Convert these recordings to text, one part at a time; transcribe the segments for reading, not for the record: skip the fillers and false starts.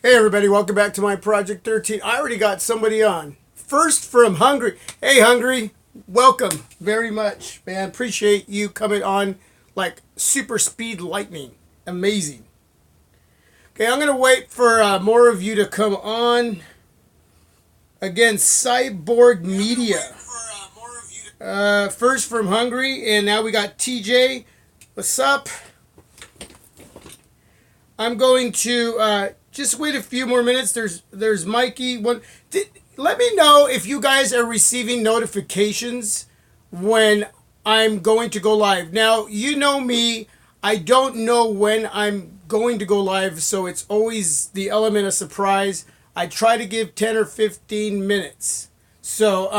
Hey everybody, welcome back to my Project 13. I already got somebody on. First from Hungary. Hey Hungary, welcome very much, man. Appreciate you coming on like super speed lightning. Amazing. Okay, I'm going to wait for more of you to come on. Again, Cyborg Media. First from Hungary, and now we got TJ. What's up? I'm going to just wait a few more minutes. There's Mikey. Let me know if you guys are receiving notifications when I'm going to go live. Now, you know me. I don't know when I'm going to go live, so it's always the element of surprise. I try to give 10 or 15 minutes. So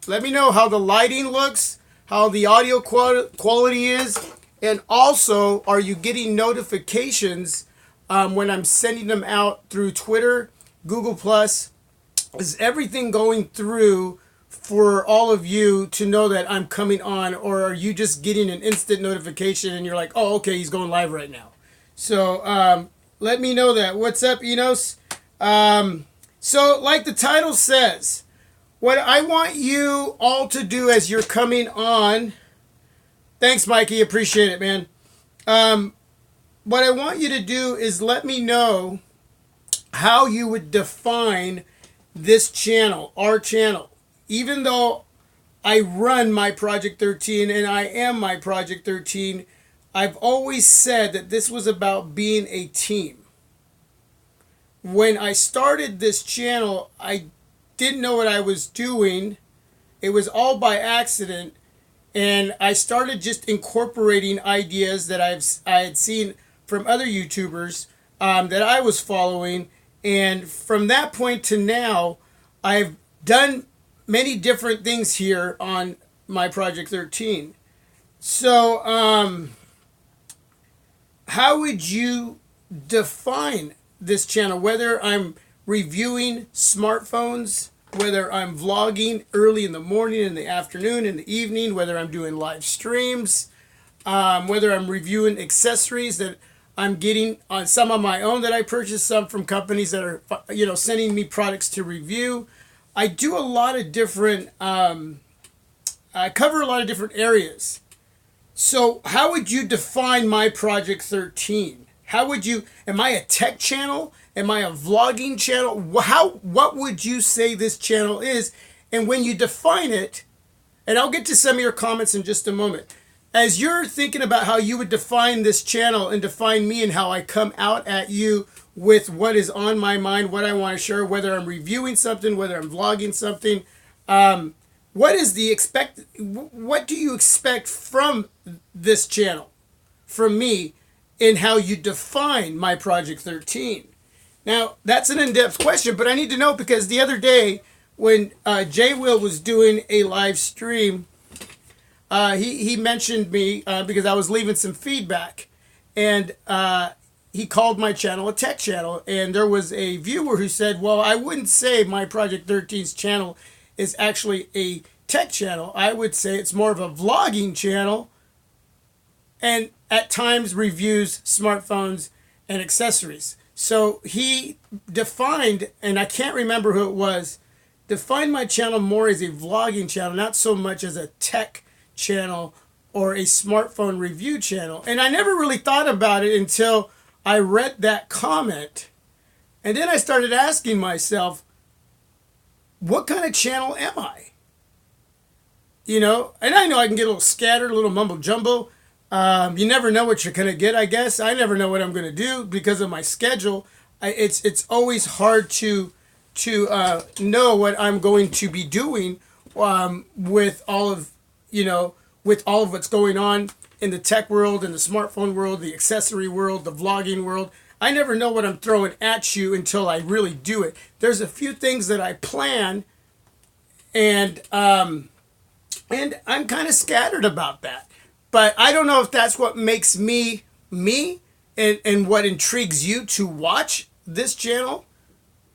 let me know how the lighting looks, how the audio quality is, and also, are you getting notifications when I'm sending them out through Twitter, Google+? Is everything going through for all of you to know that I'm coming on, or are you just getting an instant notification and you're like, oh, okay, he's going live right now? So let me know that. What's up, Enos? So like the title says, what I want you all to do as you're coming on... Thanks, Mikey. Appreciate it, man. What I want you to do is let me know how you would define this channel, our channel. Even though I run my Project 13 and I am my Project 13, I've always said that this was about being a team. When I started this channel, I didn't know what I was doing. It was all by accident. And I started just incorporating ideas that I had seen from other YouTubers that I was following. And from that point to now, I've done many different things here on my Project 13. So how would you define this channel? Whether I'm reviewing smartphones, whether I'm vlogging early in the morning, in the afternoon, in the evening, whether I'm doing live streams, whether I'm reviewing accessories that I'm getting on some of my own that I purchased, some from companies that are, sending me products to review. I do a lot of different, I cover a lot of different areas. So how would you define my Project 13? How would you, am I a tech channel? Am I a vlogging channel? What would you say this channel is? And when you define it, and I'll get to some of your comments in just a moment. As you're thinking about how you would define this channel and define me and how I come out at you with what is on my mind, what I want to share, whether I'm reviewing something, whether I'm vlogging something, what do you expect from this channel, from me, in how you define my Project 13? Now, that's an in-depth question, but I need to know because the other day when J. Will was doing a live stream, he mentioned me because I was leaving some feedback, and he called my channel a tech channel, and there was a viewer who said, well, I wouldn't say my Project 13's channel is actually a tech channel. I would say it's more of a vlogging channel, and at times reviews smartphones and accessories. So he defined, and I can't remember who it was, defined my channel more as a vlogging channel, not so much as a tech channel or a smartphone review channel. And I never really thought about it until I read that comment. And then I started asking myself, what kind of channel am I? And I know I can get a little scattered, a little mumble jumbo. You never know what you're going to get, I guess. I never know what I'm going to do because of my schedule. It's always hard to know what I'm going to be doing with all of what's going on in the tech world, in the smartphone world, the accessory world, the vlogging world. I never know what I'm throwing at you until I really do it. There's a few things that I plan, and I'm kind of scattered about that. But I don't know if that's what makes me me and what intrigues you to watch this channel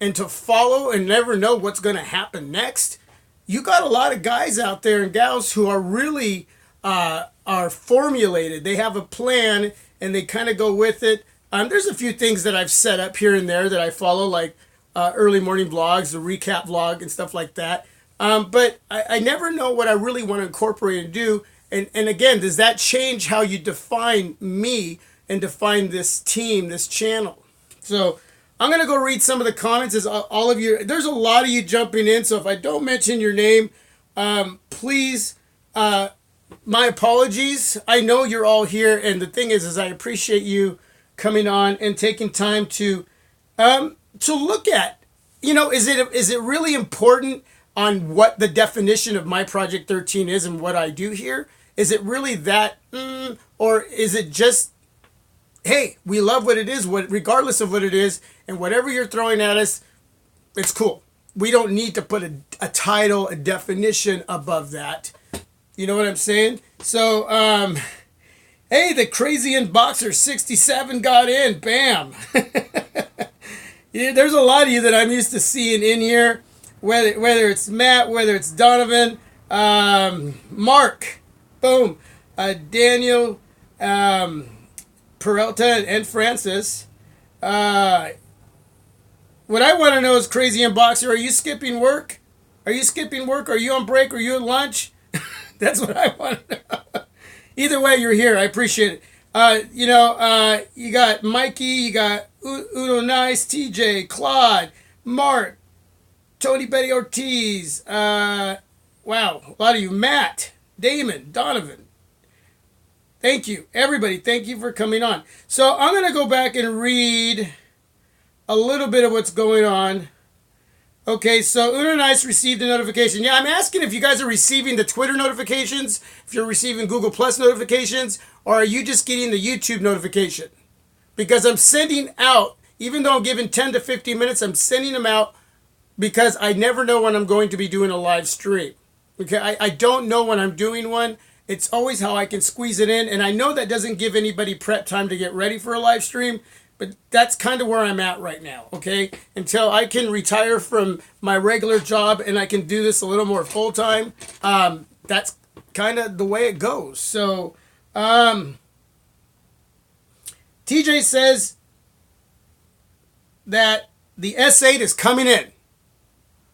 and to follow and never know what's going to happen next. You got a lot of guys out there and gals who are really are formulated. They have a plan and they kind of go with it. There's a few things that I've set up here and there that I follow, like early morning vlogs, the recap vlog, and stuff like that. But I never know what I really want to incorporate and do. And again, does that change how you define me and define this team, this channel? So I'm going to go read some of the comments as all of you. There's a lot of you jumping in. So if I don't mention your name, please, my apologies. I know you're all here. And the thing is I appreciate you coming on and taking time to look at, is it really important on what the definition of my Project 13 is and what I do here? Is it really that, or is it just, hey, we love what it is, regardless of what it is, and whatever you're throwing at us, it's cool. We don't need to put a title, a definition above that. You know what I'm saying? So, hey, the crazy unboxer 67 got in. Bam. Yeah, there's a lot of you that I'm used to seeing in here, whether it's Matt, whether it's Donovan, Mark, boom, Daniel, Peralta, and Francis. What I want to know is, crazy unboxer, are you skipping work? Are you skipping work? Are you on break? Are you at lunch? That's what I want to know. Either way, you're here. I appreciate it. You got Mikey, you got Uno Nice, TJ, Claude, Mark, Tony Betty Ortiz. Wow, a lot of you. Matt, Damon, Donovan. Thank you, everybody. Thank you for coming on. So I'm going to go back and read a little bit of what's going on. Okay, so Uno Nice received a notification. Yeah, I'm asking if you guys are receiving the Twitter notifications, if you're receiving Google Plus notifications, or are you just getting the YouTube notification? Because I'm sending out, even though I'm giving 10 to 15 minutes, I'm sending them out because I never know when I'm going to be doing a live stream. Okay, I don't know when I'm doing one. It's always how I can squeeze it in. And I know that doesn't give anybody prep time to get ready for a live stream. But that's kind of where I'm at right now, okay? Until I can retire from my regular job and I can do this a little more full-time, that's kind of the way it goes. So, TJ says that the S8 is coming in.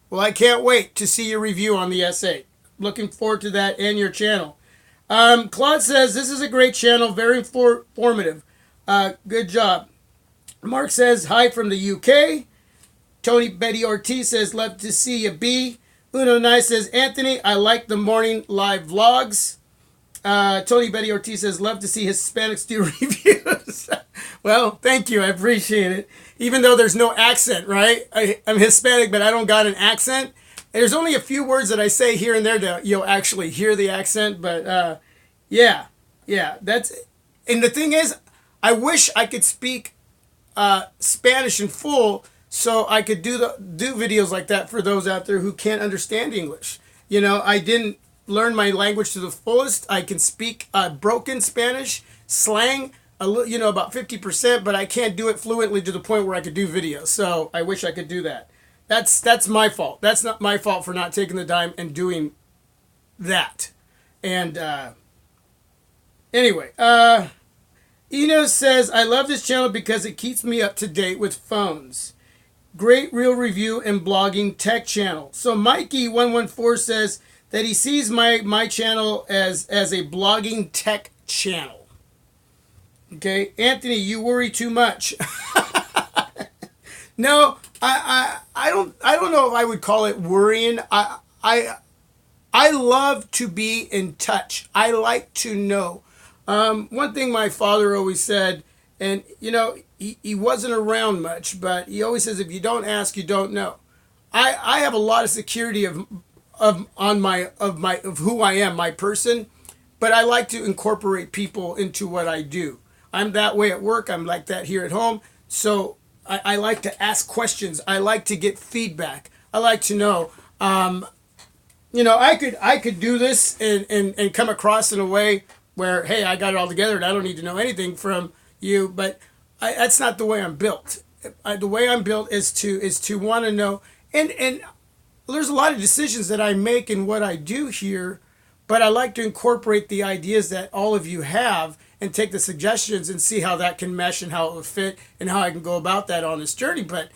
Well, I can't wait to see your review on the S8. Looking forward to that and your channel. Claude says, this is a great channel, very informative. Good job. Mark says, hi from the UK. Tony Betty Ortiz says, love to see you, B. Uno Nice says, Anthony, I like the morning live vlogs. Tony Betty Ortiz says, love to see Hispanics do reviews. Well, thank you. I appreciate it. Even though there's no accent, right? I'm Hispanic, but I don't got an accent. There's only a few words that I say here and there that you'll actually hear the accent. But yeah, that's it. And the thing is, I wish I could speak Spanish in full so I could do videos like that for those out there who can't understand English. I didn't learn my language to the fullest. I can speak broken Spanish, slang, about 50%, but I can't do it fluently to the point where I could do videos. So I wish I could do that. That's my fault. That's not my fault for not taking the time and doing that. And anyway, Eno says, I love this channel because it keeps me up to date with phones. Great real review and blogging tech channel. So Mikey114 says that he sees my channel as a blogging tech channel. Okay, Anthony, you worry too much. No, I don't know if I would call it worrying. I love to be in touch. I like to know. One thing my father always said, and he wasn't around much, but he always says, if you don't ask, you don't know. I have a lot of security of who I am, my person, but I like to incorporate people into what I do. I'm that way at work. I'm like that here at home. So I like to ask questions. I like to get feedback. I like to know. I could do this and come across in a way where, hey, I got it all together and I don't need to know anything from you. But that's not the way I'm built. The way I'm built is to want to know. And there's a lot of decisions that I make in what I do here, but I like to incorporate the ideas that all of you have and take the suggestions and see how that can mesh and how it will fit and how I can go about that on this journey. But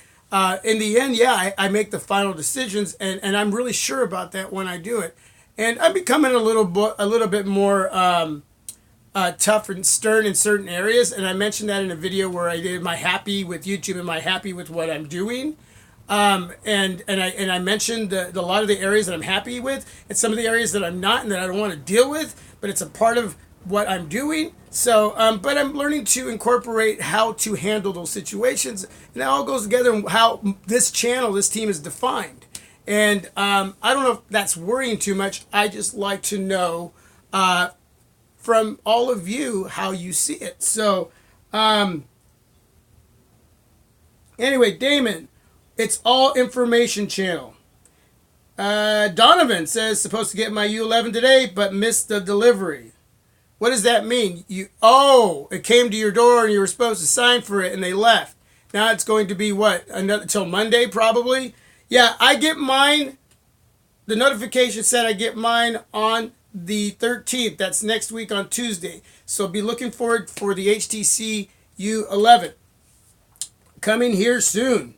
in the end, yeah, I make the final decisions, and I'm really sure about that when I do it. And I'm becoming a little bit more tough and stern in certain areas. And I mentioned that in a video where I did, am I happy with YouTube? Am I happy with what I'm doing? And I mentioned a lot of the areas that I'm happy with, and some of the areas that I'm not and that I don't want to deal with. But it's a part of what I'm doing. So, but I'm learning to incorporate how to handle those situations, and it all goes together in how this channel, this team is defined. And I don't know if that's worrying too much. I just like to know from all of you how you see it. So, anyway, Damon, it's all information channel. Donovan says supposed to get my U11 today, but missed the delivery. What does that mean? It came to your door and you were supposed to sign for it and they left. Now it's going to be what? Until Monday probably? Yeah, I get mine. The notification said I get mine on the 13th. That's next week on Tuesday. So be looking forward for the HTC.U11. Coming here soon.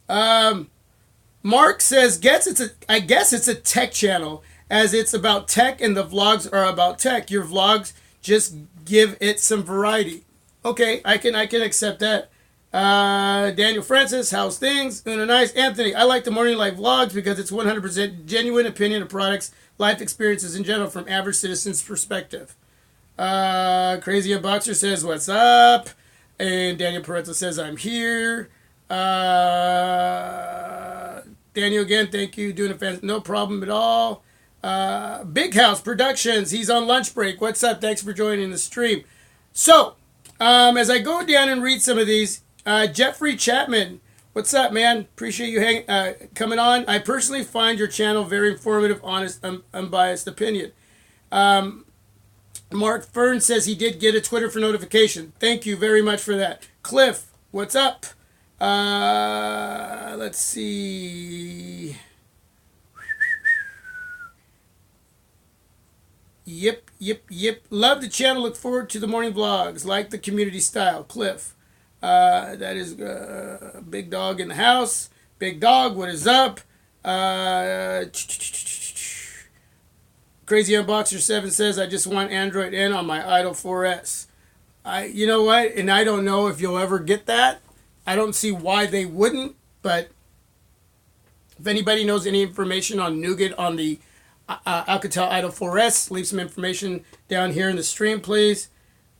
Mark says, I guess it's a tech channel, as it's about tech and the vlogs are about tech. Your vlogs just give it some variety. Okay, I can accept that. Daniel Francis, how's things? Nice. Anthony, I like the Morning Life vlogs because it's 100% genuine opinion of products, life experiences in general from average citizen's perspective. Crazy Unboxer says, what's up? And Daniel Perezza says, I'm here. Daniel again, thank you. Doing a fan, no problem at all. Big House Productions, he's on lunch break. What's up? Thanks for joining the stream. So, as I go down and read some of these, Jeffrey Chapman, what's up, man? Appreciate you coming on. I personally find your channel very informative, honest, unbiased opinion. Mark Fern says he did get a Twitter for notification. Thank you very much for that. Cliff, what's up? Let's see. Yep. Love the channel. Look forward to the morning vlogs. Like the community style. Cliff. That is Big Dog in the house. Big Dog, what is up? Crazy Unboxer 7 says, I just want Android N on my Idol 4S. You know what? And I don't know if you'll ever get that. I don't see why they wouldn't, but if anybody knows any information on Nougat on the Alcatel Idol 4S, leave some information down here in the stream, please.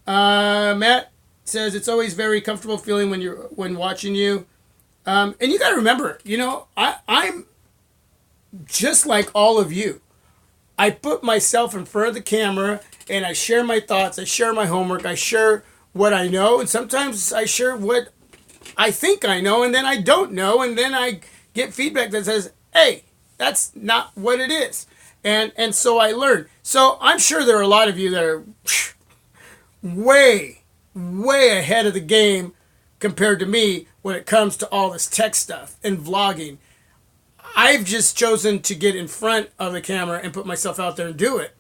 Matt says it's always very comfortable feeling when watching you. And you got to remember, I'm just like all of you. I put myself in front of the camera and I share my thoughts, I share my homework, I share what I know, and sometimes I share what I think I know, and then I don't know, and then I get feedback that says, hey, that's not what it is. And so I learn. So I'm sure there are a lot of you that are way ahead of the game compared to me when it comes to all this tech stuff and vlogging. I've just chosen to get in front of the camera and put myself out there and do it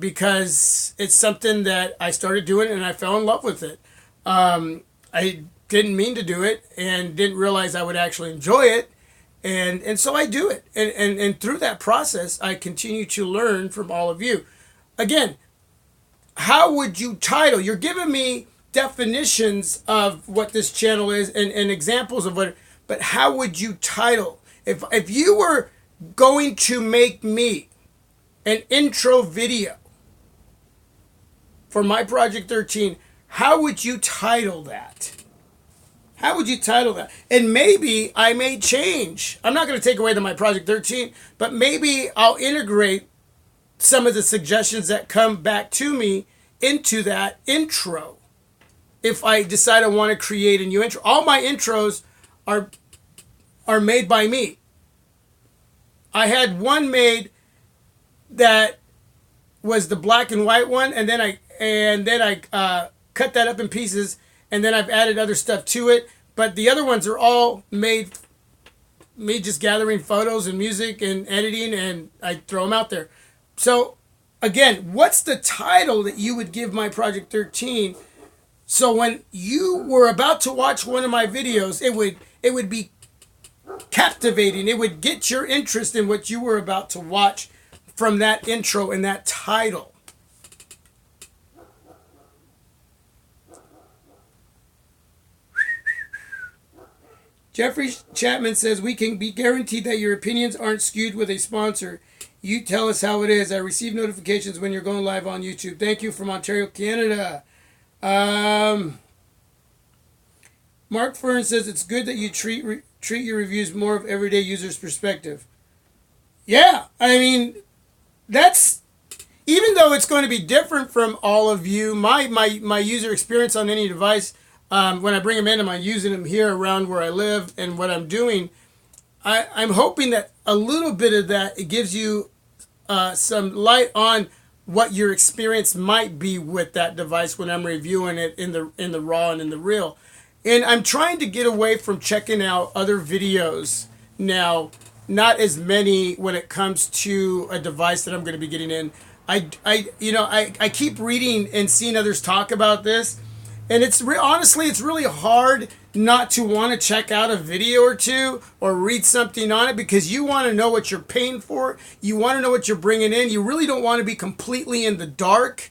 because it's something that I started doing and I fell in love with it. I didn't mean to do it and didn't realize I would actually enjoy it. And so I do it. And through that process, I continue to learn from all of you. Again, how would you title? You're giving me definitions of what this channel is and examples of what, but how would you title? If you were going to make me an intro video for myproject13, how would you title that? How would you title that? And maybe I may change. I'm not going to take away the myproject13, but maybe I'll integrate some of the suggestions that come back to me into that intro. If I decide I want to create a new intro. All my intros are made by me. I had one made that was the black and white one, and then I cut that up in pieces, and then I've added other stuff to it. But the other ones are all made me just gathering photos and music and editing, and I throw them out there. So again, what's the title that you would give my Project 13? So when you were about to watch one of my videos, it would be captivating. It would get your interest in what you were about to watch from that intro and that title. Jeffrey Chapman says, we can be guaranteed that your opinions aren't skewed with a sponsor. You tell us how it is. I receive notifications when you're going live on YouTube. Thank you from Ontario, Canada. Mark Fern says, it's good that you treat your reviews more of everyday users' perspective. Yeah, I mean, that's, even though it's going to be different from all of you, my user experience on any device, when I bring them in, I'm using them here around where I live and what I'm doing. I'm hoping that a little bit of that, it gives you some light on what your experience might be with that device when I'm reviewing it in the raw and in the real. And I'm trying to get away from checking out other videos now, not as many when it comes to a device that I'm going to be getting in. I keep reading and seeing others talk about this. And honestly, it's really hard not to want to check out a video or two or read something on it, because you want to know what you're paying for. You want to know what you're bringing in. You really don't want to be completely in the dark.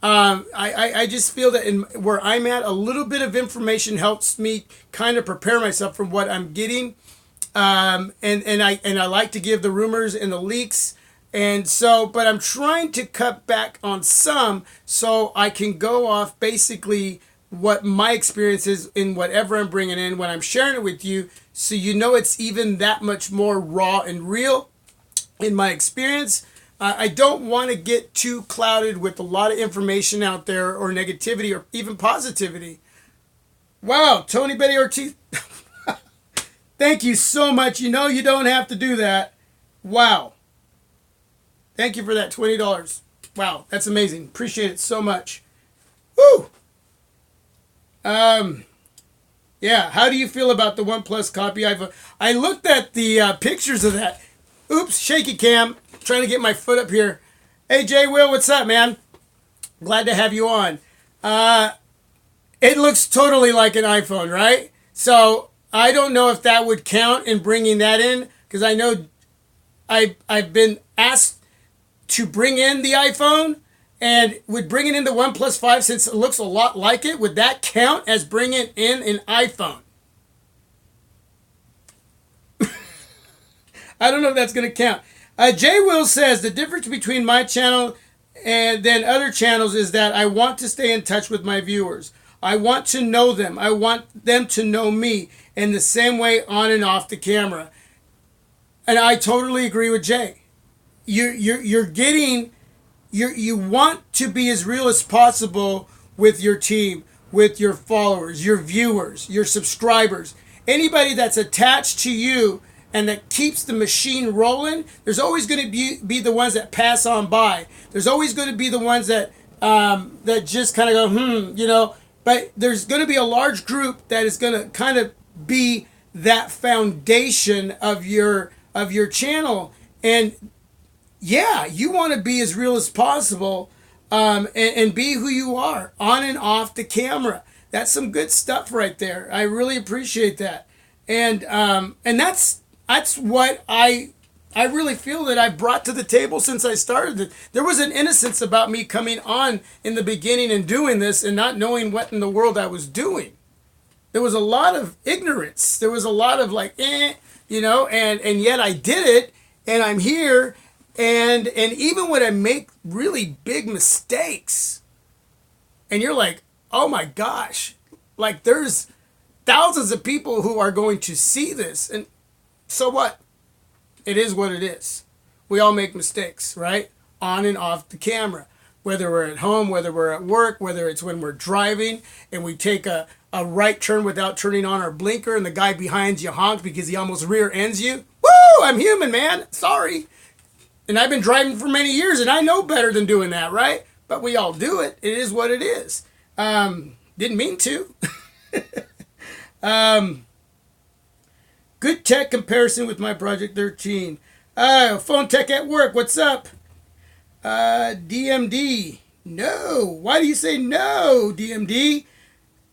I just feel that where I'm at, a little bit of information helps me kind of prepare myself from what I'm getting. And I like to give the rumors and the leaks. And so, but I'm trying to cut back on some so I can go off basically what my experience is in whatever I'm bringing in when I'm sharing it with you, so you know it's even that much more raw and real in my experience. I don't want to get too clouded with a lot of information out there, or negativity, or even positivity. Wow, Tony Betty Ortiz, thank you so much. You know you don't have to do that. Wow. Thank you for that $20. Wow, that's amazing. Appreciate it so much. Woo! Yeah, how do you feel about the OnePlus copy? I looked at the pictures of that. Oops, shaky cam. Trying to get my foot up here. Hey, Jay Will, what's up, man? Glad to have you on. It looks totally like an iPhone, right? So I don't know if that would count in bringing that in, because I know I've been asked to bring in the iPhone, and would bring it in the OnePlus 5, since it looks a lot like it. Would that count as bringing in an iPhone? I don't know if that's going to count. Jay Will says, the difference between my channel and then other channels is that I want to stay in touch with my viewers. I want to know them. I want them to know me in the same way on and off the camera. And I totally agree with Jay. You want to be as real as possible with your team, with your followers, your viewers, your subscribers, anybody that's attached to you and that keeps the machine rolling. There's always going to be the ones that pass on by. There's always going to be the ones that that just kind of go, But there's going to be a large group that is going to kind of be that foundation of your channel. And yeah, you want to be as real as possible, and be who you are on and off the camera. That's some good stuff right there. I really appreciate that. And that's what I really feel that I brought to the table since I started. There was an innocence about me coming on in the beginning and doing this and not knowing what in the world I was doing. There was a lot of ignorance. There was a lot of and yet I did it, and I'm here. And even when I make really big mistakes, and you're like, oh my gosh, like there's thousands of people who are going to see this. And so what? It is what it is. We all make mistakes, right? On and off the camera. Whether we're at home, whether we're at work, whether it's when we're driving and we take a right turn without turning on our blinker and the guy behind you honks because he almost rear ends you. Woo! I'm human, man. Sorry. And I've been driving for many years, and I know better than doing that, right? But we all do it. It is what it is. Didn't mean to. Good tech comparison with my Project 13. Phone tech at work. What's up? DMD. No. Why do you say no, DMD?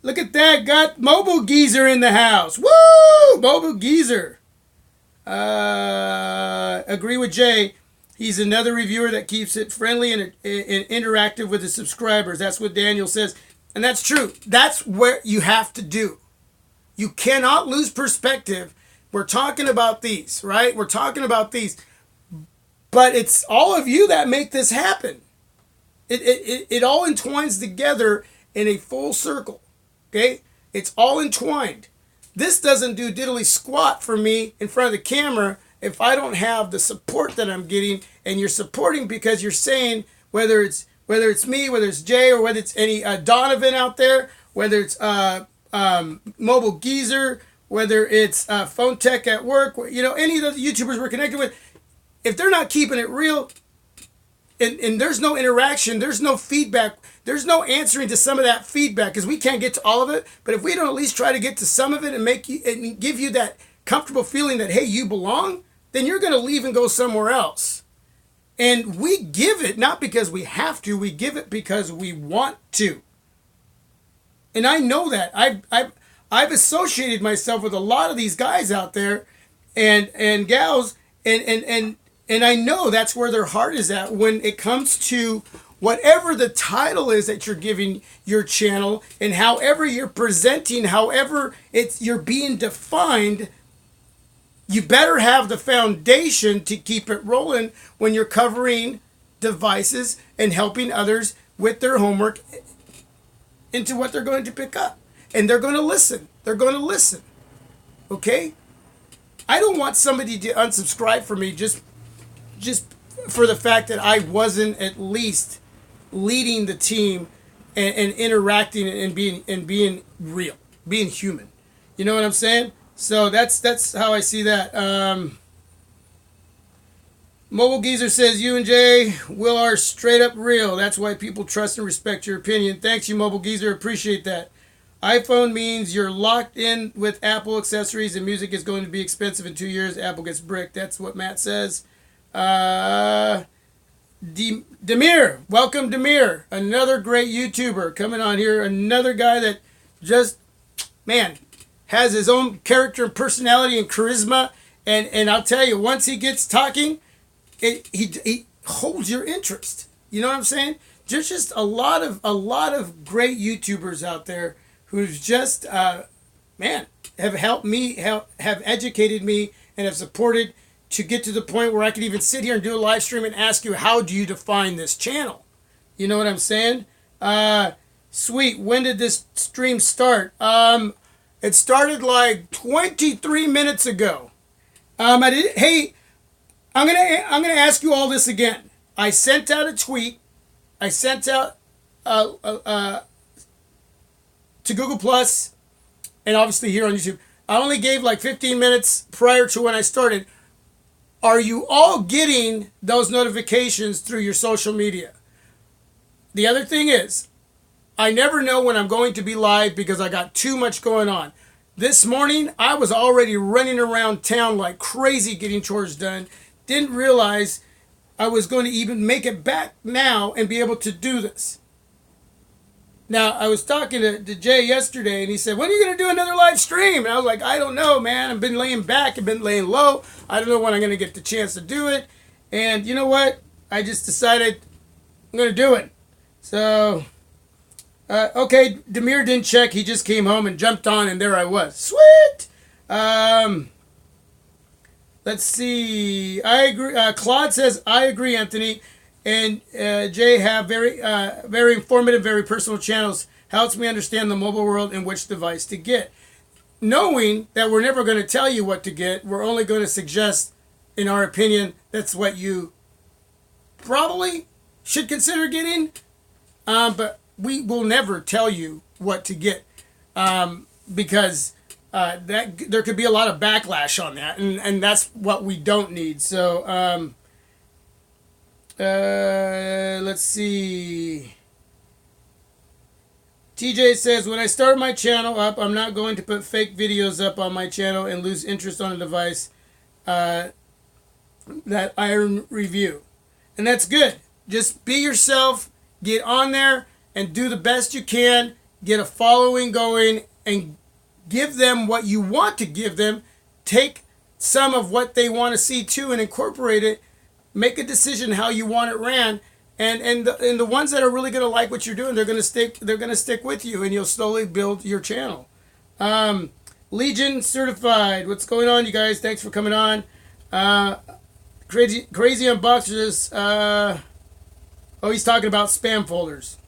Look at that. Got Mobile Geezer in the house. Woo! Mobile Geezer. Agree with Jay. He's another reviewer that keeps it friendly and interactive with his subscribers. That's what Daniel says. And that's true. That's what you have to do. You cannot lose perspective. We're talking about these, right? We're talking about these. But it's all of you that make this happen. It all entwines together in a full circle. Okay? It's all entwined. This doesn't do diddly squat for me in front of the camera if I don't have the support that I'm getting. And you're supporting because you're saying, whether it's me, whether it's Jay, or whether it's any Donovan out there, whether it's Mobile Geezer, whether it's Phone Tech at work, any of the YouTubers we're connected with, if they're not keeping it real, and there's no interaction, there's no feedback, there's no answering to some of that feedback, because we can't get to all of it. But if we don't at least try to get to some of it and make you and give you that comfortable feeling that, hey, you belong, then you're going to leave and go somewhere else. And we give it not because we have to, we give it because we want to. And I know that. I've associated myself with a lot of these guys out there and gals, and I know that's where their heart is at when it comes to whatever the title is that you're giving your channel, and however you're presenting, however you're being defined. You better have the foundation to keep it rolling when you're covering devices and helping others with their homework into what they're going to pick up. And they're going to listen. They're going to listen. Okay? I don't want somebody to unsubscribe from me just for the fact that I wasn't at least leading the team and interacting and being real, being human. You know what I'm saying? So that's how I see that. Mobile Geezer says, you and Jay Will are straight up real. That's why people trust and respect your opinion. Thanks, you Mobile Geezer. Appreciate that. iPhone means you're locked in with Apple accessories, and music is going to be expensive in 2 years. Apple gets bricked. That's what Matt says. Demir. Welcome, Demir. Another great YouTuber coming on here. Another guy that just, man, has his own character and personality and charisma, and I'll tell you, once he gets talking, he holds your interest. You know what I'm saying? There's just a lot of great YouTubers out there who's just have helped me, have educated me, and have supported to get to the point where I could even sit here and do a live stream and ask you, how do you define this channel? You know what I'm saying? Sweet. When did this stream start? It started like 23 minutes ago. Hey, I'm gonna ask you all this again. I sent out a tweet. I sent out to Google Plus, and obviously here on YouTube. I only gave like 15 minutes prior to when I started. Are you all getting those notifications through your social media? The other thing is, I never know when I'm going to be live because I got too much going on. This morning, I was already running around town like crazy getting chores done. Didn't realize I was going to even make it back now and be able to do this. Now, I was talking to Jay yesterday, and he said, when are you going to do another live stream? And I was like, I don't know, man. I've been laying back. I've been laying low. I don't know when I'm going to get the chance to do it. And you know what? I just decided I'm going to do it. So, okay, Demir didn't check. He just came home and jumped on, and there I was. Sweet! Let's see. I agree. Claude says, I agree, Anthony. And Jay have very informative, very personal channels. Helps me understand the mobile world and which device to get. Knowing that we're never going to tell you what to get, we're only going to suggest, in our opinion, that's what you probably should consider getting. But we will never tell you what to get because that there could be a lot of backlash on that, and that's what we don't need. So let's see. TJ says, when I start my channel up, I'm not going to put fake videos up on my channel and lose interest on a device that I review. And that's good. just be yourself, get on there and do the best you can, get a following going, and give them what you want to give them. Take some of what they want to see too and incorporate it. Make a decision how you want it ran, and the ones that are really going to like what you're doing, they're going to stick with you, and you'll slowly build your channel. Legion Certified, what's going on, you guys? Thanks for coming on. Crazy Unboxers. Oh, he's talking about spam folders.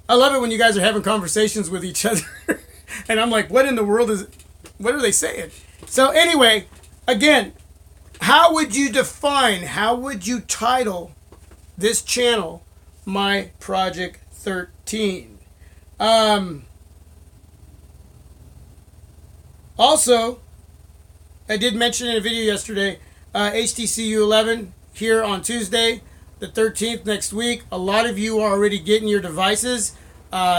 I love it when you guys are having conversations with each other. And I'm like, what in the world what are they saying? So anyway, again, how would you title this channel, My Project 13? Also, I did mention in a video yesterday, HTC.U11 here on Tuesday, the 13th next week. A lot of you are already getting your devices.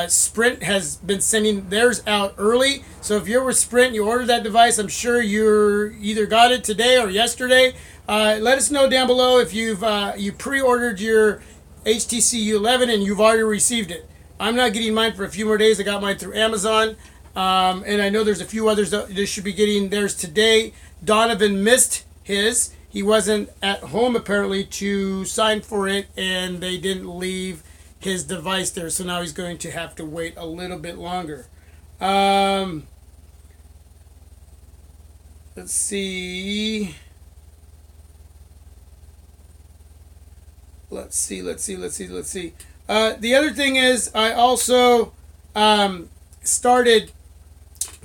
Sprint has been sending theirs out early. So if you're with Sprint, you ordered that device, I'm sure you either got it today or yesterday. Let us know down below if you pre-ordered your HTC.U11 and you've already received it. I'm not getting mine for a few more days. I got mine through Amazon. And I know there's a few others that should be getting theirs today. Donovan missed his. He wasn't at home apparently to sign for it, and they didn't leave his device there, so now he's going to have to wait a little bit longer. Let's see. Let's see. The other thing is I also started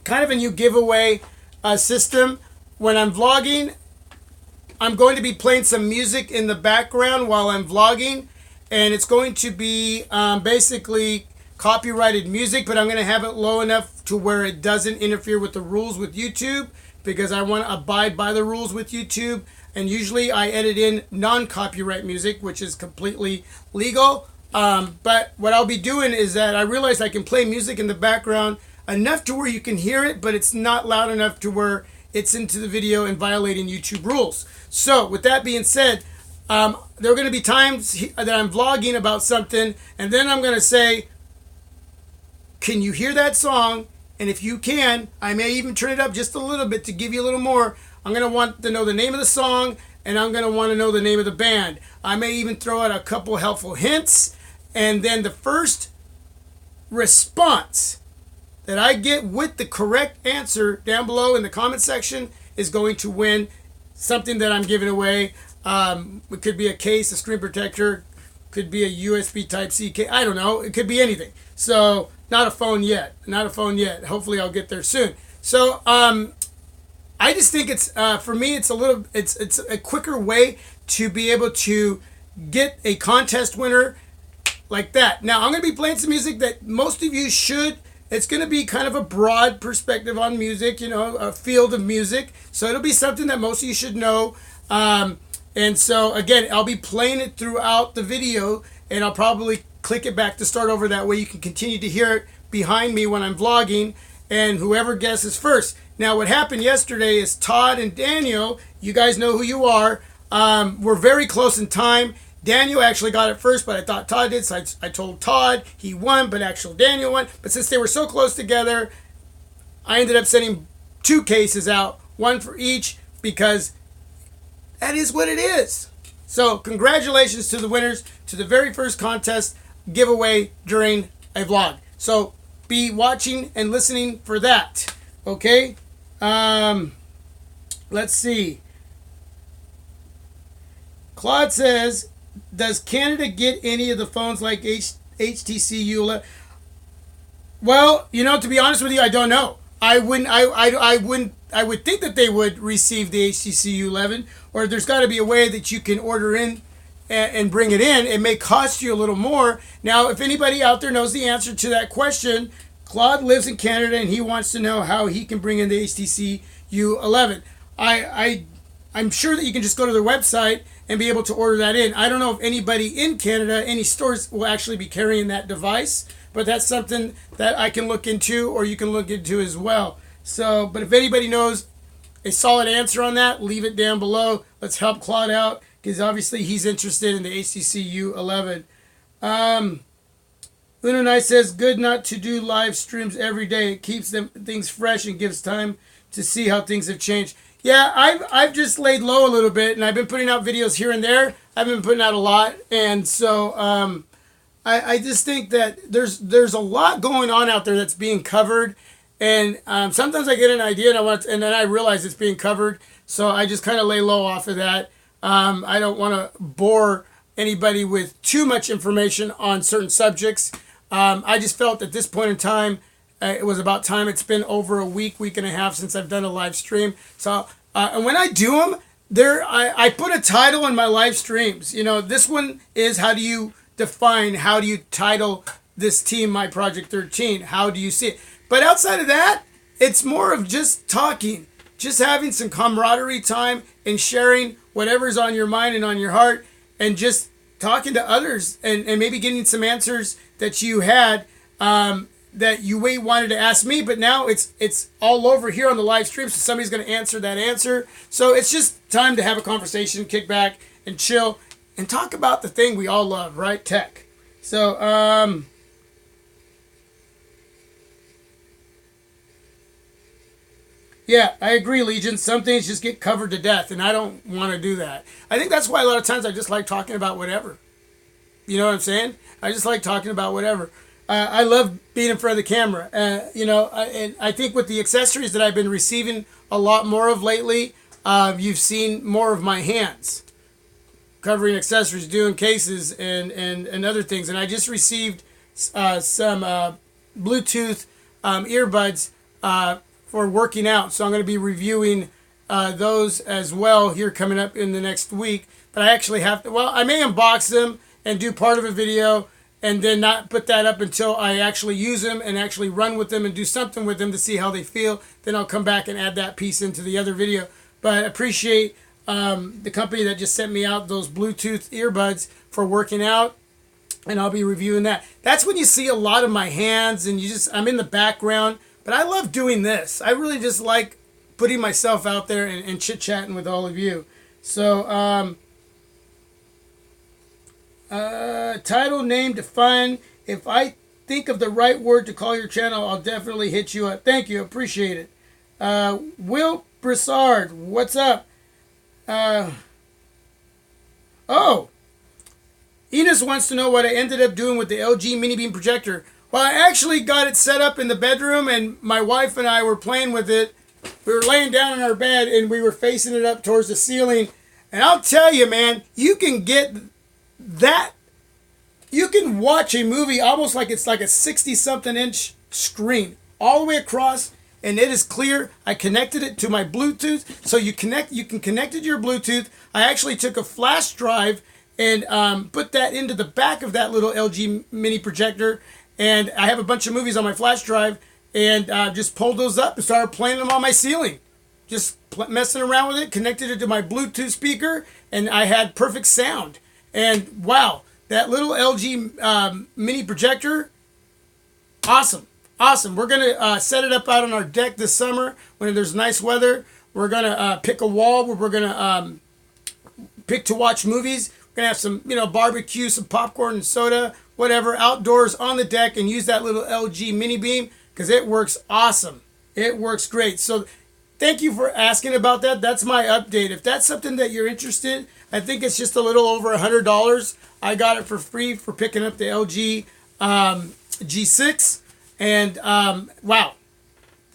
kind of a new giveaway system. When I'm vlogging, I'm going to be playing some music in the background while I'm vlogging, and it's going to be basically copyrighted music, but I'm going to have it low enough to where it doesn't interfere with the rules with YouTube, because I want to abide by the rules with YouTube. And usually I edit in non-copyright music, which is completely legal. But what I'll be doing is that I realized I can play music in the background enough to where you can hear it, but it's not loud enough to where it's into the video and violating YouTube rules. So with that being said, there are going to be times that I'm vlogging about something, and then I'm going to say, can you hear that song? And if you can, I may even turn it up just a little bit to give you a little more. I'm going to want to know the name of the song, and I'm going to want to know the name of the band. I may even throw out a couple helpful hints, and then the first response that I get with the correct answer down below in the comment section is going to win something that I'm giving away. It could be a case, a screen protector, could be a USB Type-C case. I don't know. It could be anything. So not a phone yet. Hopefully I'll get there soon. So I just think it's for me it's a quicker way to be able to get a contest winner like that. Now I'm going to be playing some music that most of you should. It's going to be kind of a broad perspective on music, a field of music. So it'll be something that most of you should know. And so, again, I'll be playing it throughout the video, and I'll probably click it back to start over. That way you can continue to hear it behind me when I'm vlogging, and whoever guesses first. Now, what happened yesterday is Todd and Daniel, you guys know who you are, we're very close in time. Daniel actually got it first, but I thought Todd did, so I told Todd he won, but actually Daniel won. But since they were so close together, I ended up sending 2 cases out, one for each, because that is what it is. So congratulations to the winners to the very first contest giveaway during a vlog. So be watching and listening for that. Okay? Let's see. Claude says, does Canada get any of the phones like HTC.U11? Well, to be honest with you, I don't know. I would think that they would receive the HTC.U11, or there's got to be a way that you can order in and bring it in. It may cost you a little more. Now, if anybody out there knows the answer to that question, Claude lives in Canada and he wants to know how he can bring in the HTC.U11. I'm sure that you can just go to their website and be able to order that in. I don't know if anybody in Canada, any stores will actually be carrying that device, but that's something that I can look into, or you can look into as well. But if anybody knows a solid answer on that, leave it down below. Let's help Claude out because obviously he's interested in the HTC.U11. Uno Night says, good not to do live streams every day. It keeps things fresh and gives time to see how things have changed. Yeah, I've just laid low a little bit, and I've been putting out videos here and there. I've been putting out a lot, and so I just think that there's a lot going on out there that's being covered, and sometimes I get an idea and then I realize it's being covered, so I just kind of lay low off of that. I don't want to bore anybody with too much information on certain subjects. I just felt at this point in time, it was about time. It's been over a week and a half since I've done a live stream. So, and when I do them, I put a title in my live streams. You know, this one is how do you title this team, myproject13? How do you see it? But outside of that, it's more of just talking, just having some camaraderie time and sharing whatever's on your mind and on your heart, and just talking to others and maybe getting some answers that you had that you wanted to ask me, but now it's all over here on the live stream, so somebody's going to answer that answer. So it's just time to have a conversation, kick back and chill and talk about the thing we all love, right? Tech. So yeah, I agree, Legion. Some things just get covered to death, and I don't want to do that. I think that's why a lot of times I just like talking about whatever. You know what I'm saying? I just like talking about whatever. I love being in front of the camera. And I think with the accessories that I've been receiving a lot more of lately, you've seen more of my hands covering accessories, doing cases and other things. And I just received some Bluetooth earbuds for working out. So I'm going to be reviewing those as well here coming up in the next week. But I actually have to, I may unbox them and do part of a video and then not put that up until I actually use them and actually run with them and do something with them to see how they feel. Then I'll come back and add that piece into the other video. But I appreciate the company that just sent me out those Bluetooth earbuds for working out, and I'll be reviewing that. That's when you see a lot of my hands and I'm in the background, but I love doing this. I really just like putting myself out there and chit-chatting with all of you. So, title, name, define. If I think of the right word to call your channel, I'll definitely hit you up. Thank you. Appreciate it. Will Broussard, what's up? Enos wants to know what I ended up doing with the LG mini beam projector. Well, I actually got it set up in the bedroom, and my wife and I were playing with it. We were laying down in our bed, and we were facing it up towards the ceiling. And I'll tell you, man, you can get that. You can watch a movie almost like it's like a 60-something inch screen all the way across, and it is clear. I connected it to my Bluetooth, so you can connect it to your Bluetooth. I actually took a flash drive and put that into the back of that little LG mini projector, and I have a bunch of movies on my flash drive, and just pulled those up and started playing them on my ceiling. Just messing around with it, connected it to my Bluetooth speaker, and I had perfect sound. And wow, that little LG mini projector, awesome. Awesome. We're going to set it up out on our deck this summer when there's nice weather. We're going to pick a wall where we're going to pick to watch movies. We're going to have some, barbecue, some popcorn and soda, whatever, outdoors on the deck, and use that little LG mini beam because it works awesome. It works great. So thank you for asking about that. That's my update. If that's something that you're interested, I think it's just a little over $100. I got it for free for picking up the LG G6. And, wow,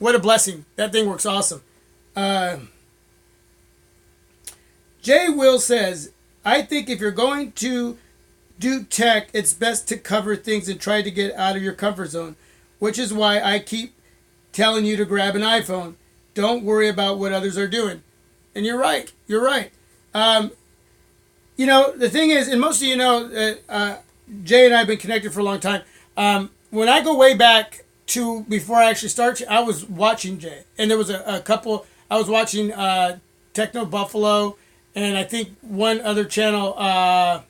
what a blessing. That thing works awesome. Jay Will says, I think if you're going to do tech, it's best to cover things and try to get out of your comfort zone, which is why I keep telling you to grab an iPhone. Don't worry about what others are doing. And you're right. You're right. The thing is, and most of you know, Jay and I have been connected for a long time. When I go way back to before I actually started, I was watching Jay. And there was a couple, I was watching Techno Buffalo, and I think one other channel, I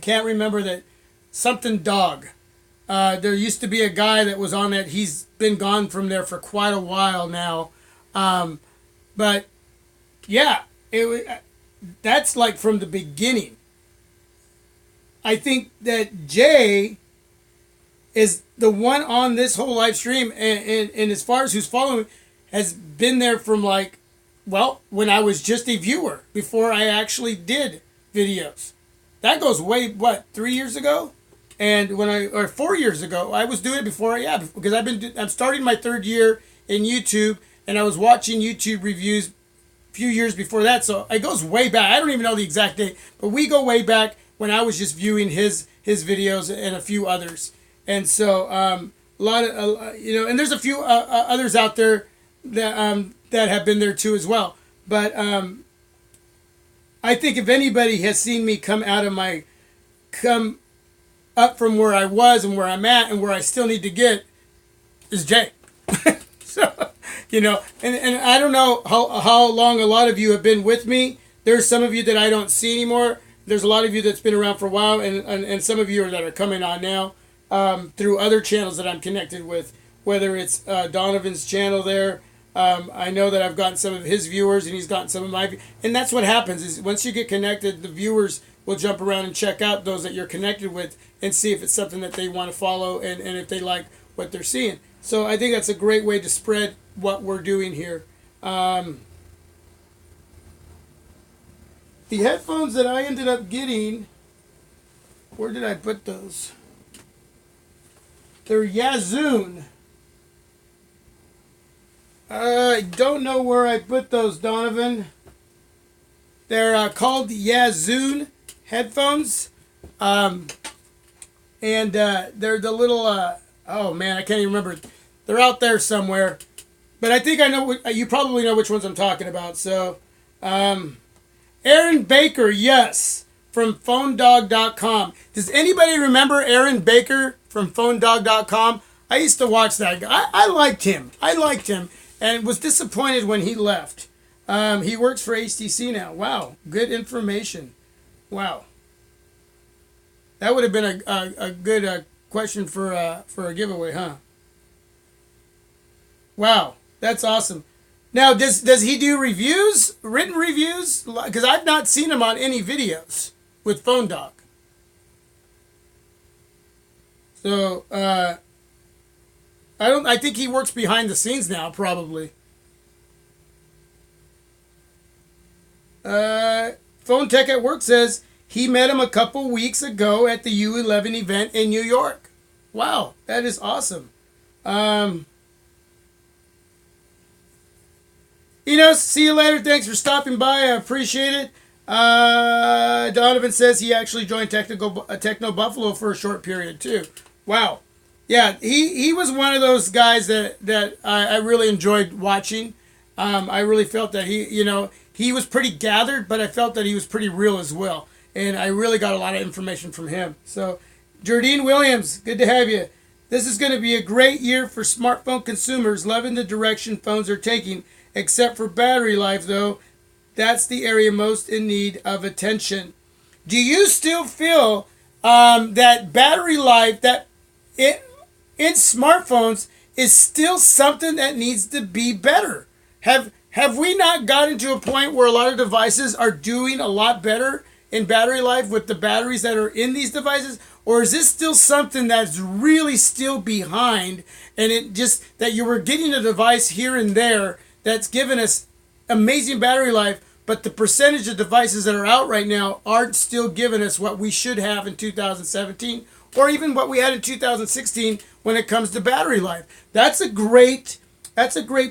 can't remember that, something dog. There used to be a guy that was on that. He's been gone from there for quite a while now. But yeah, that's like from the beginning. I think that Jay is the one on this whole live stream, and as far as who's following, has been there from like, well, when I was just a viewer before I actually did videos. That goes way, what, 3 years ago? And or 4 years ago, I was doing it before, because I'm starting my third year in YouTube, and I was watching YouTube reviews a few years before that, so it goes way back. I don't even know the exact date, but we go way back when I was just viewing his videos and a few others. And so a lot of and there's a few others out there that have been there too as well. But I think if anybody has seen me come up from where I was and where I'm at and where I still need to get, is Jay. So, and I don't know how long a lot of you have been with me. There's some of you that I don't see anymore. There's a lot of you that's been around for a while, and some of you that are coming on now through other channels that I'm connected with, whether it's Donovan's channel there. I know that I've gotten some of his viewers, and he's gotten some of my, and that's what happens is once you get connected, the viewers will jump around and check out those that you're connected with and see if it's something that they want to follow and if they like what they're seeing. So I think that's a great way to spread what we're doing here. The headphones that I ended up getting, where did I put those? They're Yazoon. I don't know where I put those, Donovan. They're called Yazoon headphones. And they're the little, oh man, I can't even remember. They're out there somewhere. But I think I know, you probably know which ones I'm talking about. So, Aaron Baker, yes, from PhoneDog.com. Does anybody remember Aaron Baker from PhoneDog.com? I used to watch that guy. I liked him. And was disappointed when he left. He works for HTC now. Wow, good information. Wow. That would have been a good question for a giveaway, huh? Wow, that's awesome. Now, does he do reviews, written reviews? Because I've not seen him on any videos with PhoneDog. So, I think he works behind the scenes now, probably. Phone Tech at Work says he met him a couple weeks ago at the U11 event in New York. Wow, that is awesome. See you later. Thanks for stopping by. I appreciate it. Donovan says he actually joined Techno Buffalo for a short period too. Wow. Yeah, he was one of those guys that I really enjoyed watching. I really felt that he was pretty gathered, but I felt that he was pretty real as well. And I really got a lot of information from him. So, Jardine Williams, good to have you. This is going to be a great year for smartphone consumers, loving the direction phones are taking, except for battery life, though. That's the area most in need of attention. Do you still feel that battery life, in smartphones is still something that needs to be better? Have we not gotten to a point where a lot of devices are doing a lot better in battery life with the batteries that are in these devices? Or is this still something that's really still behind, and it just that you were getting a device here and there that's given us amazing battery life, but the percentage of devices that are out right now aren't still giving us what we should have in 2017 or even what we had in 2016 when it comes to battery life? That's a great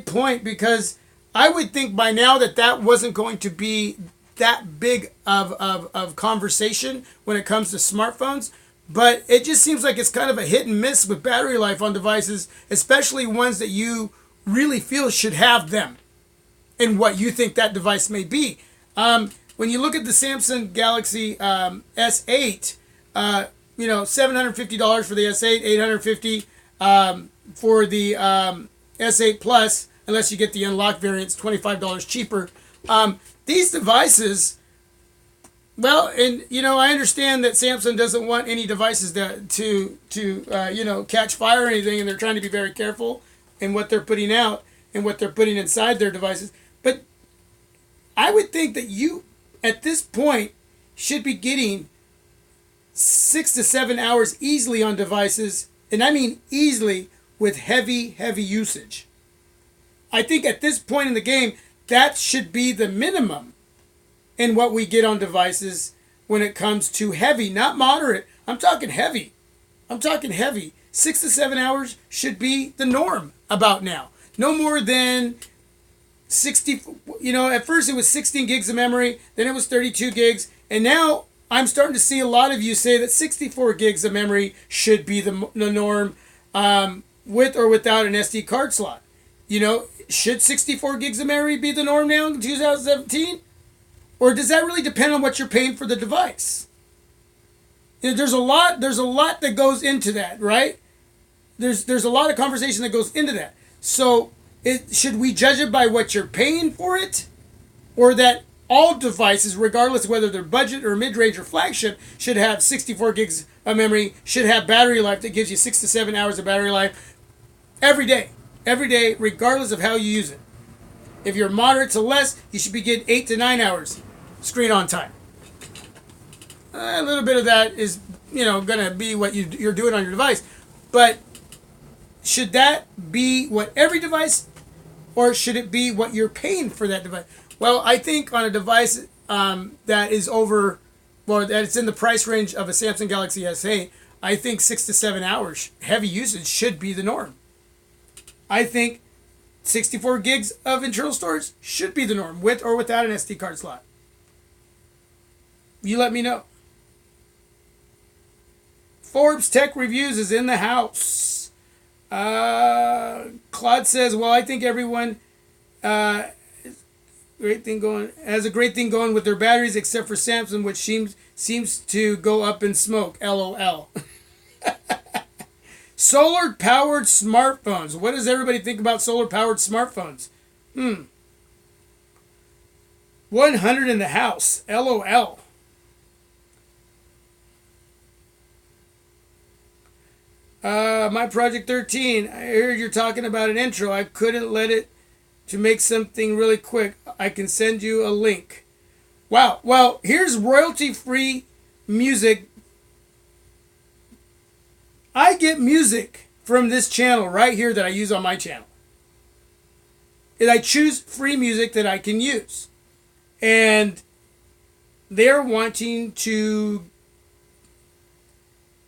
point, because I would think by now that wasn't going to be that big of conversation when it comes to smartphones. But it just seems like it's kind of a hit and miss with battery life on devices, especially ones that you really feel should have them and what you think that device may be. When you look at the Samsung Galaxy S8, $750 for the S8, $850 for the S8 Plus, unless you get the unlocked variants, $25 cheaper. These devices, well, and I understand that Samsung doesn't want any devices to catch fire or anything, and they're trying to be very careful in what they're putting out and what they're putting inside their devices. But I would think that at this point should be getting 6 to 7 hours easily on devices, and I mean easily, with heavy usage. I think at this point in the game, that should be the minimum in what we get on devices when it comes to heavy, not moderate. I'm talking heavy. 6 to 7 hours should be the norm about now. No more than 60, at first it was 16 gigs of memory, then it was 32 gigs, and now I'm starting to see a lot of you say that 64 gigs of memory should be the norm, with or without an SD card slot. Should 64 gigs of memory be the norm now in 2017? Or does that really depend on what you're paying for the device? There's a lot that goes into that, right? There's a lot of conversation that goes into that. So should we judge it by what you're paying for it? Or that all devices, regardless of whether they're budget or mid-range or flagship, should have 64 gigs of memory, should have battery life that gives you 6 to 7 hours of battery life every day, regardless of how you use it. If you're moderate to less, you should be getting 8 to 9 hours screen on time. A little bit of that is, going to be what you're doing on your device. But should that be what every device, or should it be what you're paying for that device? Well, I think on a device that is that it's in the price range of a Samsung Galaxy S8, I think 6 to 7 hours heavy usage should be the norm. I think 64 gigs of internal storage should be the norm, with or without an SD card slot. You let me know. Forbes Tech Reviews is in the house. Claude says, well, I think everyone has a great thing going with their batteries, except for Samsung, which seems to go up in smoke. LOL. Solar-powered smartphones. What does everybody think about solar-powered smartphones? 100 in the house. LOL. myproject13. I heard you're talking about an intro. I couldn't let it to make something really quick. I can send you a link. Wow. Well, here's royalty-free music. I get music from this channel right here that I use on my channel. And I choose free music that I can use. And they're wanting to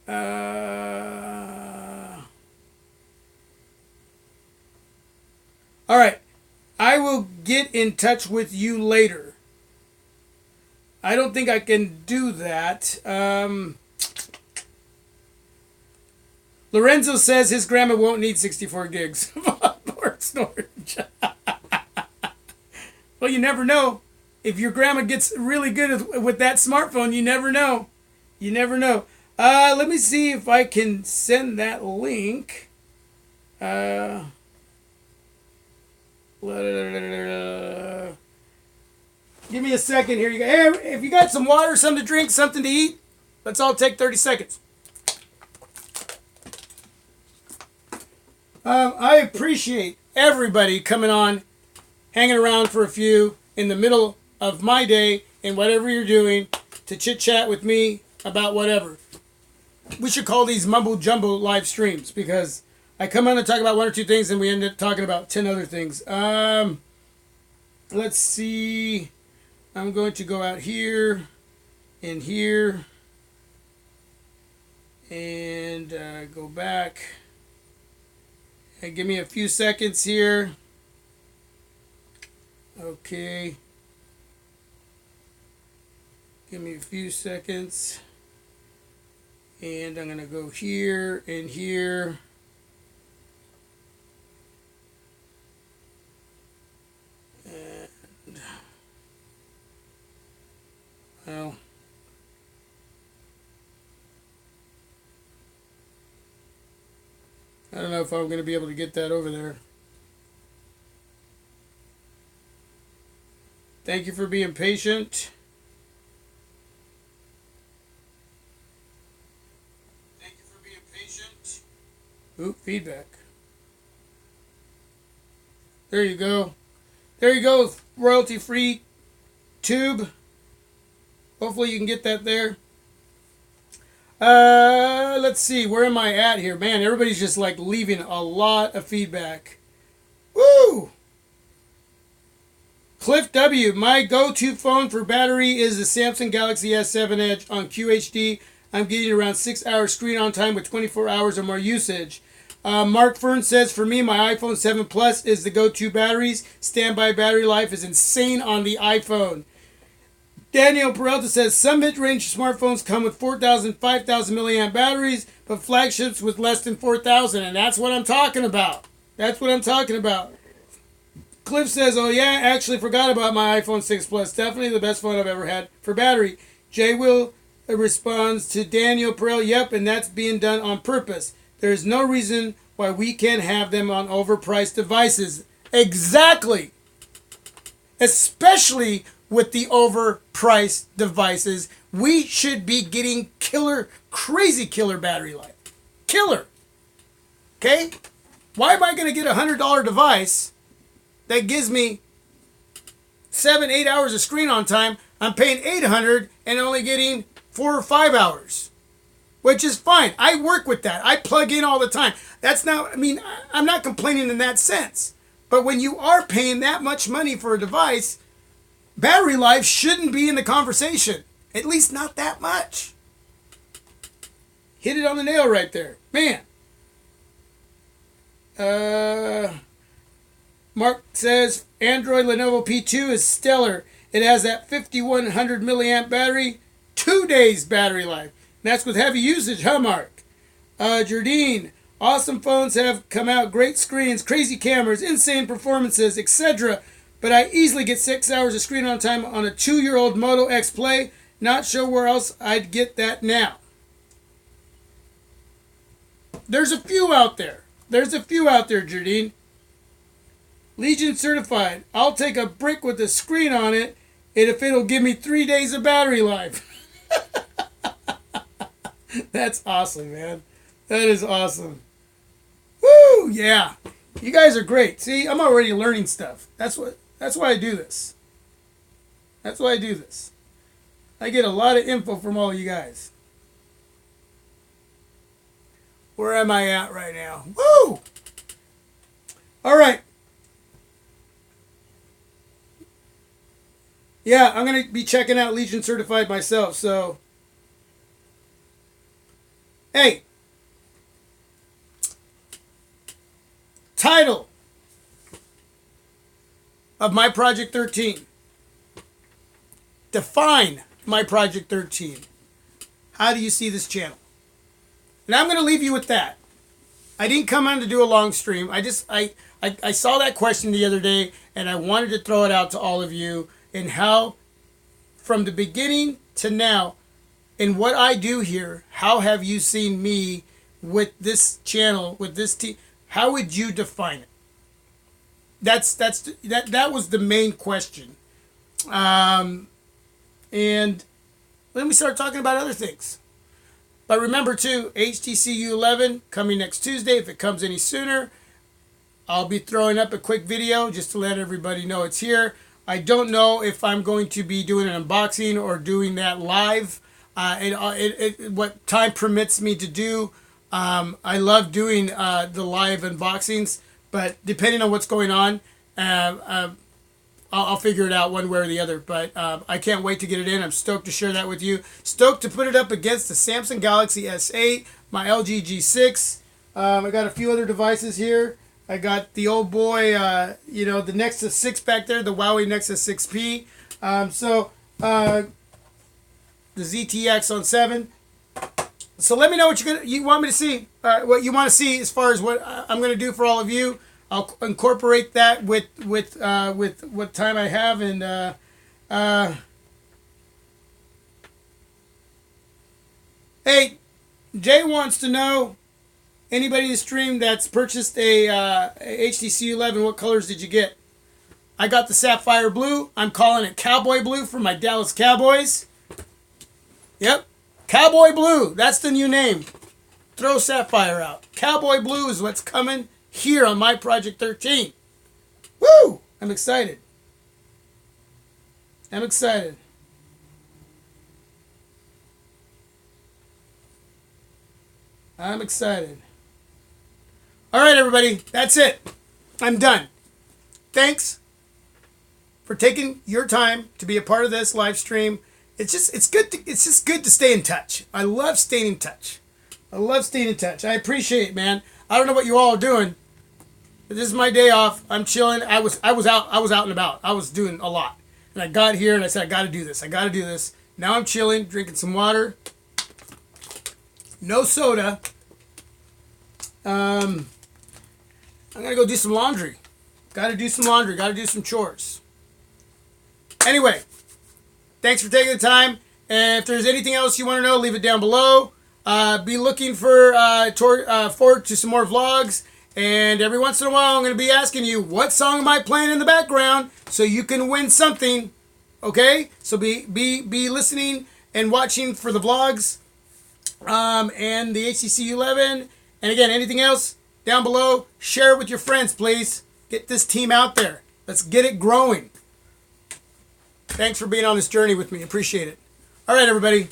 all right. I will get in touch with you later. I don't think I can do that. Lorenzo says his grandma won't need 64 gigs of storage. Well, you never know. If your grandma gets really good with that smartphone, you never know. Let me see if I can send that link. Give me a second here. Hey, if you got some water, something to drink, something to eat, let's all take 30 seconds. I appreciate everybody coming on, hanging around for a few in the middle of my day and whatever you're doing to chit-chat with me about whatever. We should call these mumble-jumble live streams, because I come on and talk about one or two things and we end up talking about 10 other things. Let's see. I'm going to go out here and here and go back. And give me a few seconds here. Okay. Give me a few seconds. And I'm going to go here and here. And, well, I don't know if I'm going to be able to get that over there. Thank you for being patient. Oop, feedback. There you go. There you go, royalty-free tube. Hopefully you can get that there. Let's see. Where am I at here? Man, everybody's just like leaving a lot of feedback. Woo! Cliff W. My go-to phone for battery is the Samsung Galaxy S7 Edge on QHD. I'm getting around 6 hours screen on time with 24 hours or more usage. Mark Fern says, for me, my iPhone 7 Plus is the go-to batteries. Standby battery life is insane on the iPhone. Daniel Peralta says, some mid-range smartphones come with 4,000, 5,000 milliamp batteries, but flagships with less than 4,000. And that's what I'm talking about. That's what I'm talking about. Cliff says, oh yeah, actually forgot about my iPhone 6 Plus. Definitely the best phone I've ever had for battery. Jay Will responds to Daniel Perel, yep, and that's being done on purpose. There is no reason why we can't have them on overpriced devices. Exactly. Especially with the overpriced devices, we should be getting crazy killer battery life. Killer. Okay? Why am I going to get a $100 device that gives me 7-8 hours of screen on time? I'm paying $800 and only getting 4 or 5 hours, which is fine. I work with that. I plug in all the time. That's not, I mean, I'm not complaining in that sense. But when you are paying that much money for a device, battery life shouldn't be in the conversation. At least not that much. Hit it on the nail right there. Man. Mark says, Android Lenovo P2 is stellar. It has that 5100 milliamp battery, 2 days battery life. And that's with heavy usage, huh, Mark? Jardine, awesome phones have come out, great screens, crazy cameras, insane performances, etc. But I easily get 6 hours of screen on time on a 2-year-old Moto X Play. Not sure where else I'd get that now. There's a few out there. Jardine. Legion certified. I'll take a brick with a screen on it, and if it'll give me 3 days of battery life. That's awesome, man. That is awesome. Woo! Yeah. You guys are great. See, I'm already learning stuff. That's why I do this. I get a lot of info from all you guys. Where am I at right now? Woo! All right. Yeah, I'm going to be checking out Legion Certified myself, so. Hey. Title of myproject13. Define myproject13. How do you see this channel? And I'm going to leave you with that. I didn't come on to do a long stream. I saw that question the other day, and I wanted to throw it out to all of you. And how, from the beginning to now, in what I do here, how have you seen me with this channel, with this team? How would you define it? That was the main question. And then we start talking about other things. But remember too, HTC.U11 coming next Tuesday. If it comes any sooner, I'll be throwing up a quick video just to let everybody know it's here. I don't know if I'm going to be doing an unboxing or doing that live. What time permits me to do. I love doing the live unboxings, but depending on what's going on, I'll figure it out one way or the other. But I can't wait to get it in. I'm stoked to share that with you. Stoked to put it up against the Samsung Galaxy S8, my LG G6. I got a few other devices here. I got the old boy, the Nexus 6 back there, the Huawei Nexus 6P. The ZTX on 7. So let me know what you want me to see, what you want to see as far as what I'm going to do for all of you. I'll incorporate that with what time I have, and hey, Jay wants to know, anybody in the stream that's purchased a HTC.U11, what colors did you get? I got the sapphire blue. I'm calling it cowboy blue for my Dallas Cowboys. Yep. Cowboy blue. That's the new name. Throw sapphire out. Cowboy blue is what's coming here on myproject13. Woo! I'm excited. I'm excited. All right, everybody. That's it. I'm done. Thanks for taking your time to be a part of this live stream. It's just good to stay in touch. I love staying in touch. I appreciate it, man. I don't know what you all are doing. But this is my day off. I'm chilling. I was out and about. I was doing a lot. And I got here and I said I got to do this. Now I'm chilling, drinking some water. No soda. I'm going to go do some laundry. Got to do some chores. Anyway, thanks for taking the time. And if there's anything else you want to know, leave it down below. Be looking forward to some more vlogs. And every once in a while, I'm going to be asking you, what song am I playing in the background so you can win something? Okay? So be listening and watching for the vlogs and the HTC.U11. And again, anything else down below, share it with your friends, please. Get this team out there. Let's get it growing. Thanks for being on this journey with me. Appreciate it. All right, everybody.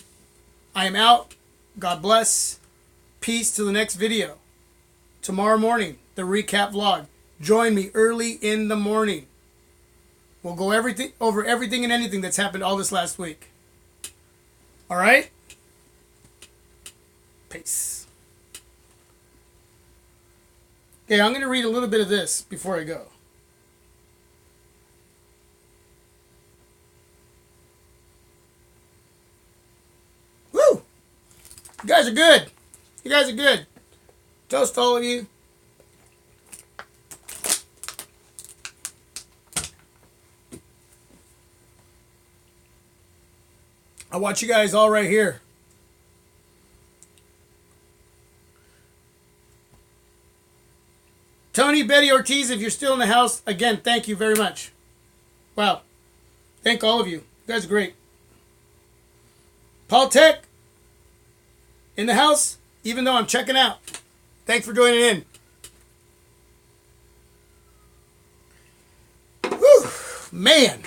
I am out. God bless. Peace till the next video. Tomorrow morning, the recap vlog. Join me early in the morning. We'll go over everything and anything that's happened all this last week. All right? Peace. Okay, I'm going to read a little bit of this before I go. Woo! You guys are good. Toast to all of you. I want you guys all right here. Tony, Betty, Ortiz, if you're still in the house, again, thank you very much. Wow. Thank all of you. You guys are great. Paul Tech, in the house, even though I'm checking out. Thanks for joining in. Whew, man.